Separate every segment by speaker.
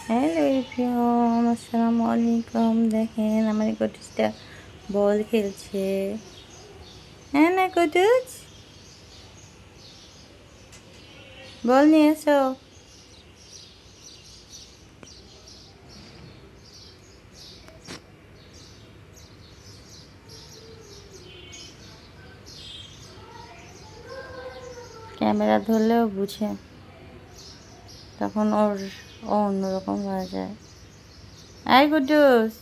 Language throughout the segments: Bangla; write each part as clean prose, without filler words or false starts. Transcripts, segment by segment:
Speaker 1: হ্যালো এভরিওয়ান, আসসালামু আলাইকুম। দেখেন আমার কটুসটা বল খেলছে। হ্যাঁ না কটুস, বল নিয়ে এসো। ক্যামেরা ধরলেও বুঝে, তখন ও অন্যরকম হয়ে যায়। এই কটুস,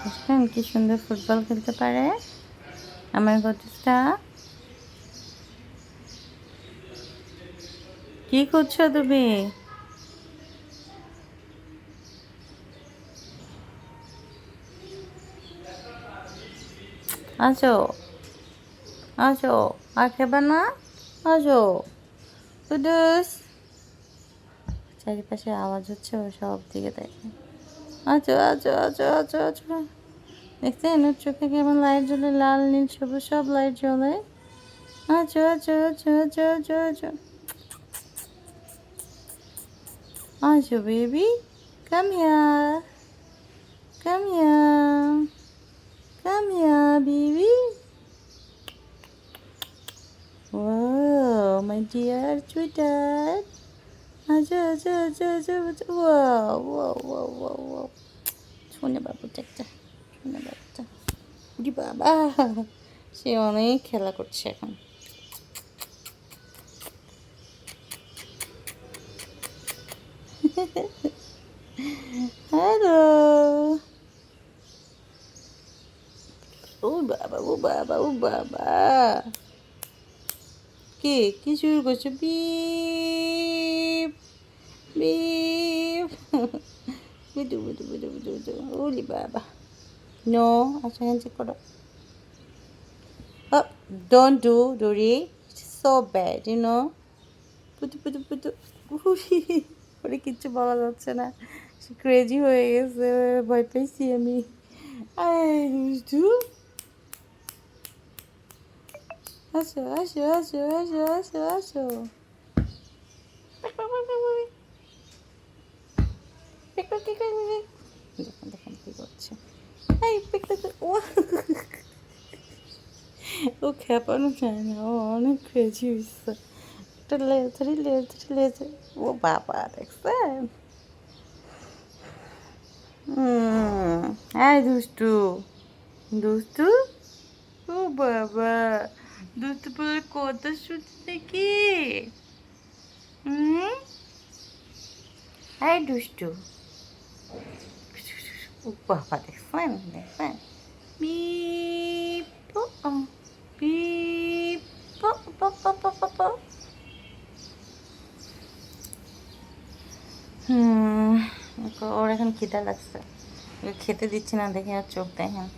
Speaker 1: বুঝলেন কি সুন্দর ফুটবল খেলতে পারে আমার কটুসটা। কি করছো তুমি? আসো, আসো, আর খেবা না? আসো কুদুস। চারিপাশে আওয়াজ হচ্ছে, ও সব দিকে দেখে। আচ্ছা আচ্ছা আচ্ছা আচ্ছা আচ্ছা, দেখছেন ওর চোখে কেমন লাইট জ্বলে, লাল নীল সবুজ সব লাইট জ্বলে। আচ্ছা আচ্ছা আচ্ছা আচ্ছা আচ্ছা আচ্ছা, আচ্ছা baby, come here, come here, come here baby. Oh my dear sweeter, আচ্ছা আচ্ছা আচ্ছা আচ্ছা আচ্ছা, wow wow wow wow wow. শুনে বাবুটা একটা, শুনে বাবুটা, উরি বাবা, সে অনেক খেলা করছে এখন। হ্যালো, ও বাবা ও বাবা ও বাবা, কে কি শুরু করছে? বিপ বিপ, বুদু বুদু বুদু বুদু বুদু, ওলি বাবা। নো, আচ্ছা হ্যান্ডশেক করো। Oh, don't do, Dori. It's so bad, you know. পুতু পুতু পুতু, ওরে কিচ্ছু বলা যাচ্ছে না, সে ক্রেজি হয়ে গেছে, ভয় পাইছি আমি। আয় দুষ্টু, আসো আসো আসো আসো আসো আসো। দেখুন দেখুন কি করছে। এই ও, ও খেপানো যায় না, ও অনেক ক্রেজি হয়েছে। একটা লেজারি লেজারি লেজারি, ও বাবা দেখছেন। এই দুষ্টু, দুষ্টু, ও বাবা, দুষ্টু বলে কথা শুনছে নাকি? হুম, এই দুষ্টু, ও বাবা দেখছেন দেখছেন। বিপ, বিপ, হুম, ওর এখন খিদা লাগছে, ওকে খেতে দিচ্ছি না দেখে আর চোখ দেখেন,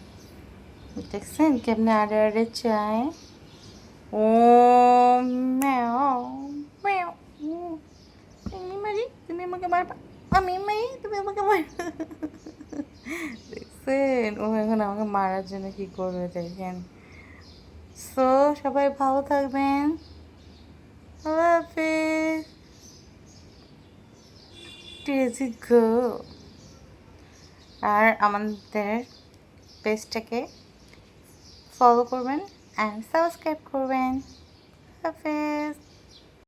Speaker 1: দেখছেন কেমনে আড়ে আড়ে চায়। ও ম্যাও ম্যাও, আমি মারি তুমি আমাকে মারবা, আমি মারি তুমি আমাকে মারবা। দেখছেন ও এখন আমাকে মারার জন্য কি করবে দেখেন। সো সবাই ভালো থাকবেন, আল্লাহ হাফিজ। Crazy girl. আর আমাদের পেজটাকে ফলো করবেন অ্যান্ড সাবস্ক্রাইব করবেন। হাফিজ।